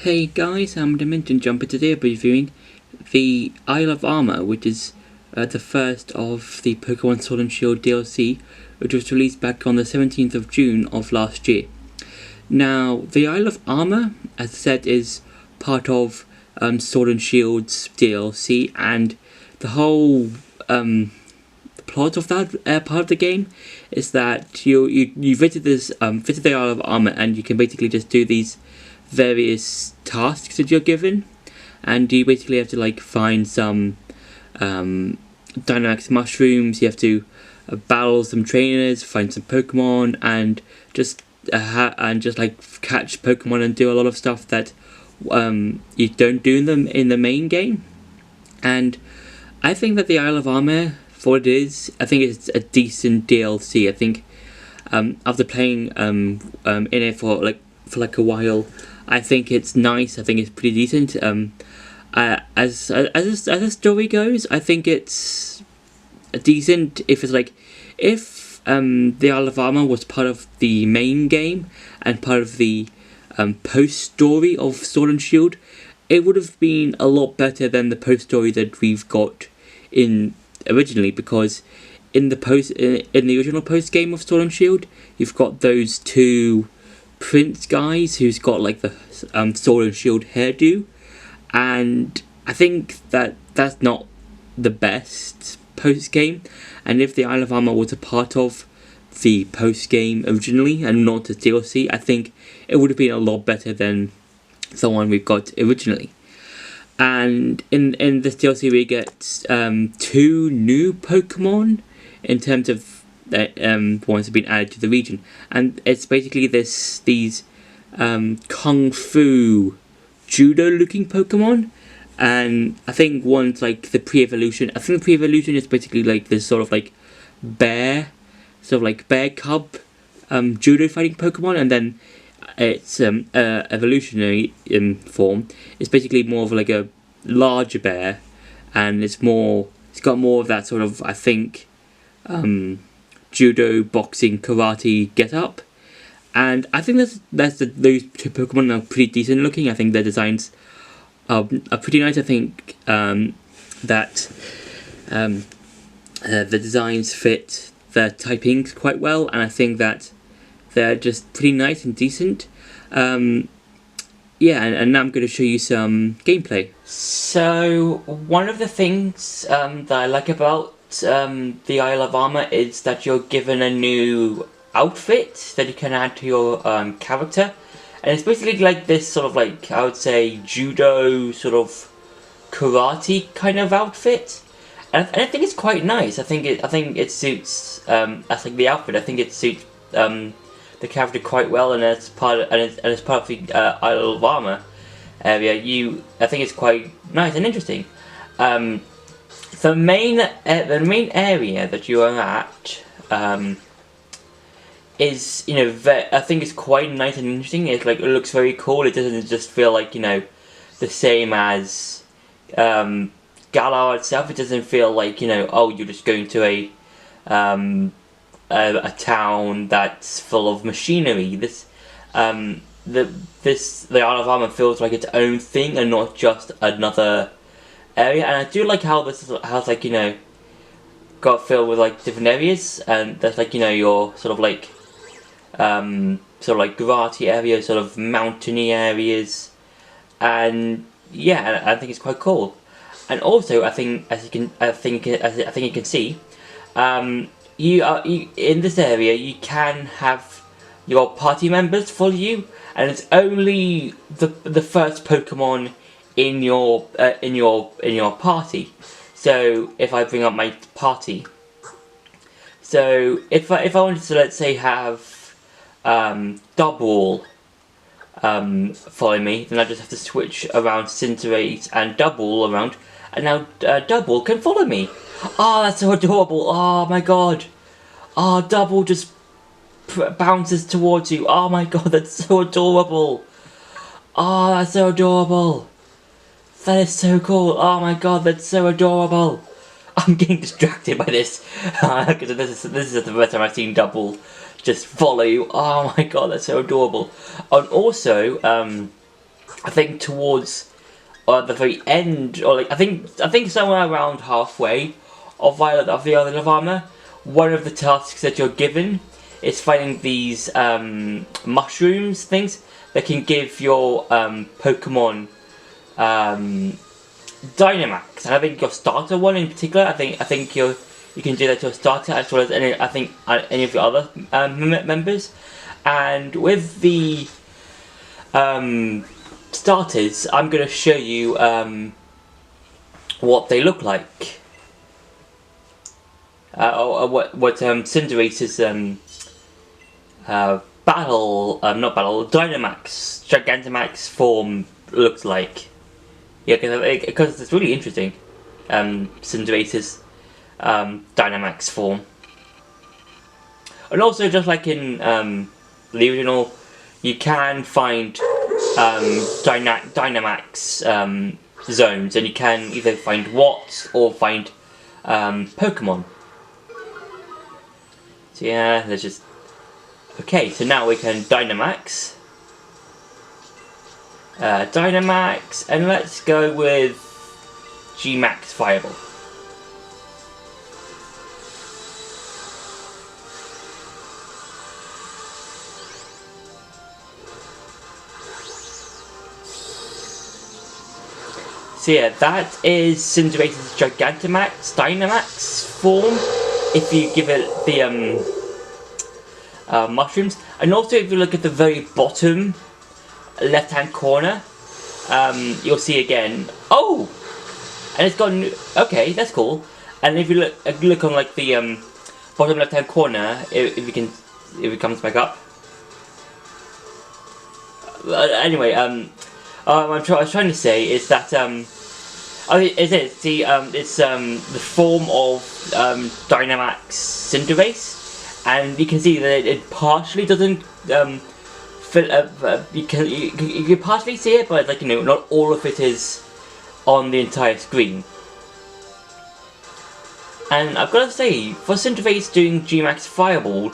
Hey guys, I'm Dimension Jumper. Today I'll be reviewing the Isle of Armour, which is the first of the Pokémon Sword and Shield DLC, which was released back on the 17th of June of last year. Now, the Isle of Armour, as I said, is part of Sword and Shield's DLC, and the whole plot of that part of the game is that you visit the Isle of Armour, and you can basically just do these various tasks that you're given, and you basically have to find some Dynamax mushrooms. You have to battle some trainers, find some Pokemon, and just catch Pokemon and do a lot of stuff that you don't do in the main game. And I think that the Isle of Armour, for what it is, I think it's a decent DLC. I think after playing in it for a while, I think it's nice. I think it's pretty decent. As a story goes, I think it's decent. If the Isle of Armour was part of the main game and part of the post story of Sword and Shield, it would have been a lot better than the post story that we've got in originally. Because in the original post game of Sword and Shield, you've got those two Prince guys who's got the Sword and Shield hairdo, and I think that that's not the best post game. And if the Isle of Armour was a part of the post game originally and not a DLC, I think it would have been a lot better than the one we've got originally. And in this DLC we get two new Pokemon in terms of ones have been added to the region, and it's basically these kung fu judo looking Pokemon. And I think one's the pre-evolution. I think the pre-evolution is basically this sort of bear cub judo fighting Pokemon, and then its evolutionary form is basically more of a larger bear, and it's got more of that sort of, I think, judo, boxing, karate get up. And I think those two Pokemon are pretty decent looking. I think their designs are pretty nice. I think that the designs fit their typings quite well, and I think that they're just pretty nice and decent. And now I'm going to show you some gameplay. So one of the things that I like about the Isle of Armour is that you're given a new outfit that you can add to your character, and it's basically this sort of I would say judo sort of karate kind of outfit, and I think it's quite nice. I think it suits the outfit. I think it suits the character quite well, and as part of the Isle of Armour area, I think it's quite nice and interesting. The main area that you are at is, I think it's quite nice and interesting. It's it looks very cool. It doesn't just feel the same as Galar itself. It doesn't feel oh, you're just going to a town that's full of machinery. The Isle of Armour feels like its own thing and not just another area. And I do like how this has got filled with different areas, and there's your sort of grassy areas, sort of mountainy areas, and yeah, I think it's quite cool. And also, I think you can see, you in this area you can have your party members follow you, and it's only the first Pokemon in your party. So if I bring up my party, so if I wanted to, let's say, have Double follow me, then I just have to switch around Cinterate and Double around, and now Double can follow me. Oh, that's so adorable! Oh my god! Oh, Double just bounces towards you. Oh my god, that's so adorable! Oh, that's so adorable! That is so cool. Oh my god, that's so adorable. I'm getting distracted by this. Because this is the first time I've seen Double just follow you. Oh my god, that's so adorable. And also, I think towards the very end, or like I think somewhere around halfway of the Isle of Armour, one of the tasks that you're given is finding these mushrooms things that can give your Pokemon Dynamax. And I think your starter one in particular, I think you can do that to your starter as well as any of your other members. And with the starters, I'm going to show you what they look like. What Cinderace's Dynamax, Gigantamax form looks like. Yeah, because it's really interesting. Cinderace's Dynamax form. And also, just like in the original, you can find Dynamax zones, and you can either find Watts or find Pokemon. So yeah, let's just... Okay, so now we can Dynamax. Dynamax, and let's go with G-Max Fireball. So yeah, that is Cinderace's Dynamax form, if you give it the mushrooms. And also if you look at the very bottom left hand corner, you'll see again, oh! And it's gone, okay, that's cool. And if you look on like the bottom left hand corner, if it comes back up. Anyway, what I was trying to say is that it's the form of Dynamax Cinderace, and you can see that it partially doesn't fill up. You can partially see it, but like not all of it is on the entire screen. And I've got to say, for Cinderace doing G-Max Fireball,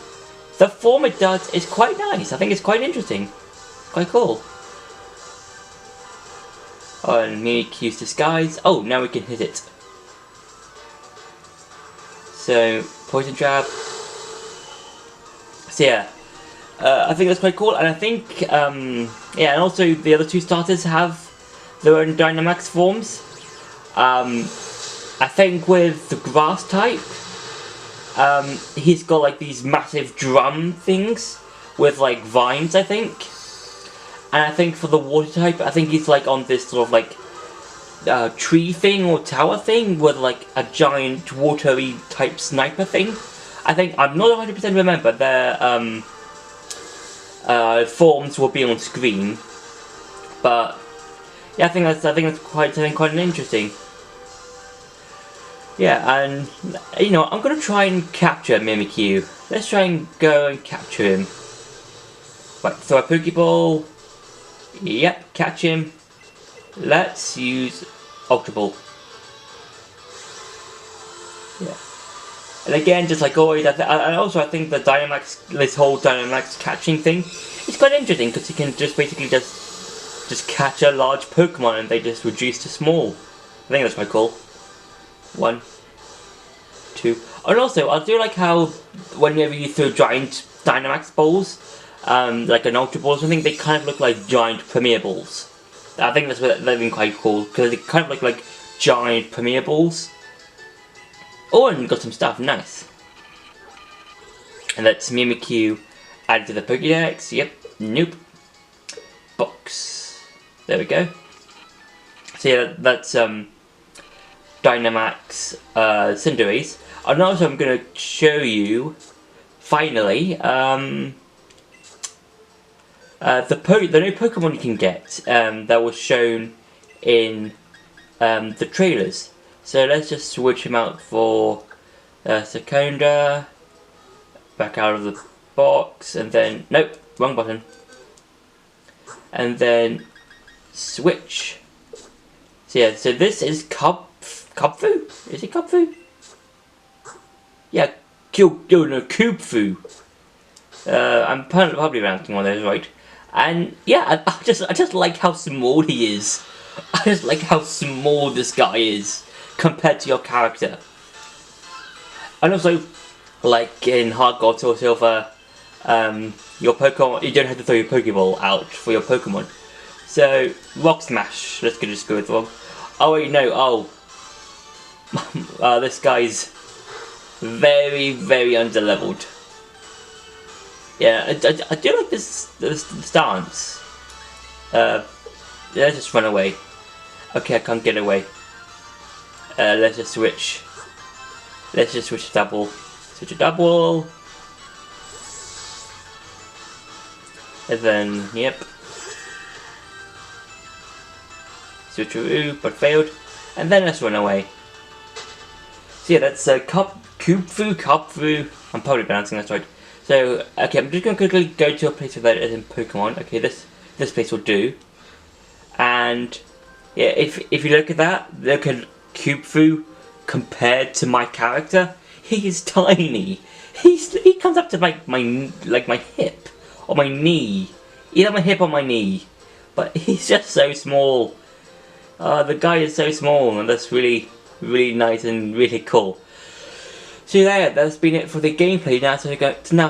the form it does is quite nice. I think it's quite interesting, quite cool. Oh, and Mimikyu's disguise. Oh, now we can hit it. So, Poison Jab. So yeah, I think that's quite cool, and I think, yeah, and also the other two starters have their own Dynamax forms. I think with the Grass type, he's got like these massive drum things with like vines, I think. And I think for the Water type, I think he's like on this sort of like tree thing or tower thing with like a giant watery type sniper thing. I think, I'm not 100% remember, their forms will be on screen. But yeah, I think that's quite interesting. Yeah, and I'm gonna try and capture Mimikyu. Let's try and go and capture him. Right, throw a Pokeball. Yep, catch him. Let's use Ultra Ball. Yeah. And again, just like always, I think the this whole Dynamax catching thing is quite interesting, because you can just basically just catch a large Pokemon and they just reduce to small. I think that's quite cool. 1, 2. And also, I do like how whenever you throw giant Dynamax balls, like an Ultra Ball or something, they kind of look like giant Premier Balls. I think that's been quite cool, because they kind of look like giant Premier Balls. Oh, and got some stuff, nice. And that's Mimikyu added to the Pokédex. Yep, nope. Box. There we go. So yeah, that's Dynamax Cinderace. And also I'm going to show you, finally, the new Pokemon you can get that was shown in the trailers. So let's just switch him out for Seconda. Back out of the box, and then nope, wrong button. And then switch. So yeah, so this is Kubfu. Is it Kubfu? Yeah, Kubfu. I'm probably pronouncing one of those right. And yeah, I just like how small he is. I just like how small this guy is compared to your character. And also, like in Hard Gold or Silver, your Pokemon, you don't have to throw your Pokeball out for your Pokemon. So, Rock Smash, let's just go with Rock. Oh wait, no, this guy's very, very underleveled. Yeah, I do like this stance. Let's just run away. Okay, I can't get away. Let's just switch. Let's just switch to double. Switch to double. And then, yep. Switcheroo, but failed. And then let's run away. So yeah, that's Kubfu. I'm probably pronouncing that right. So, okay, I'm just going to quickly go to a place where that is in Pokemon. Okay, this place will do. And yeah, if you look at that, look at Kubfu compared to my character. He's tiny. He comes up to my hip or my knee. Either my hip or my knee. But he's just so small. The guy is so small, and that's really, really nice and really cool. So yeah, that's been it for the gameplay. Now it's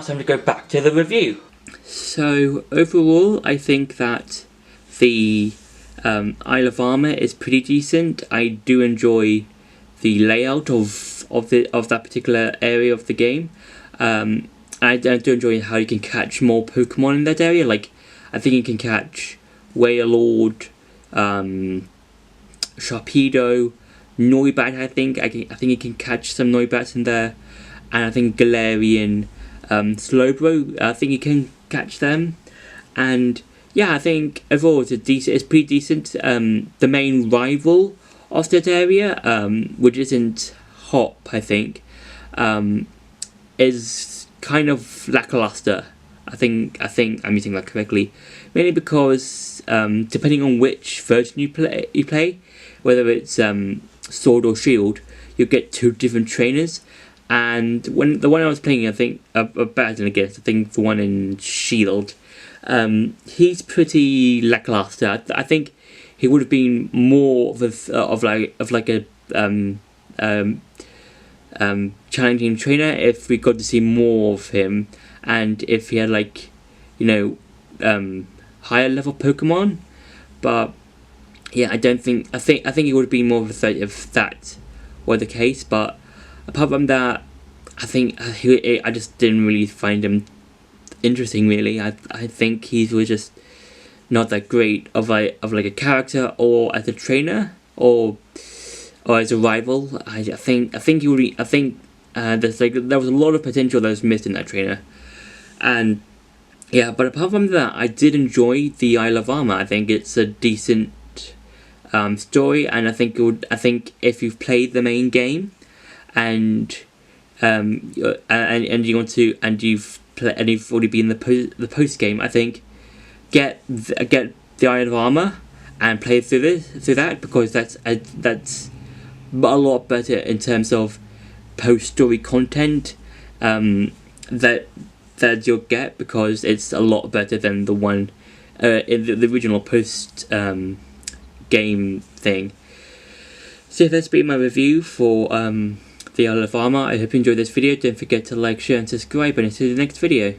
time to go back to the review. So overall, I think that the Isle of Armour is pretty decent. I do enjoy the layout of that particular area of the game. I do enjoy how you can catch more Pokemon in that area. Like, I think you can catch Wailord, Sharpedo, Noibat. I think you can catch some Noibats in there, and I think Galarian, Slowbro. I think you can catch them, and yeah, I think overall it's pretty decent. The main rival of that area, which isn't Hop, I think, is kind of lackluster. I think I'm using that correctly, mainly because depending on which version you play, whether it's Sword or Shield, you get two different trainers. And when the one I was playing, I think battling against, I think the one in Shield, he's pretty lackluster. I think he would have been more of a challenging trainer if we got to see more of him, and if he had higher level Pokemon. But yeah, I think it would have been more of a threat if that were the case. But apart from that, I just didn't really find him interesting. Really, I think he was just not that great of a character or as a trainer or as a rival. I think there was a lot of potential that was missed in that trainer. And yeah, but apart from that, I did enjoy the Isle of Armour. I think it's a decent story, and I think if you've played the main game and you've already been the post game, I think get the Isle of Armour and play through that, because that's a lot better in terms of post story content that you'll get, because it's a lot better than the one in the original post game thing. So that's been my review for the Isle of Armour. I hope you enjoyed this video. Don't forget to like, share and subscribe, and see you in the next video.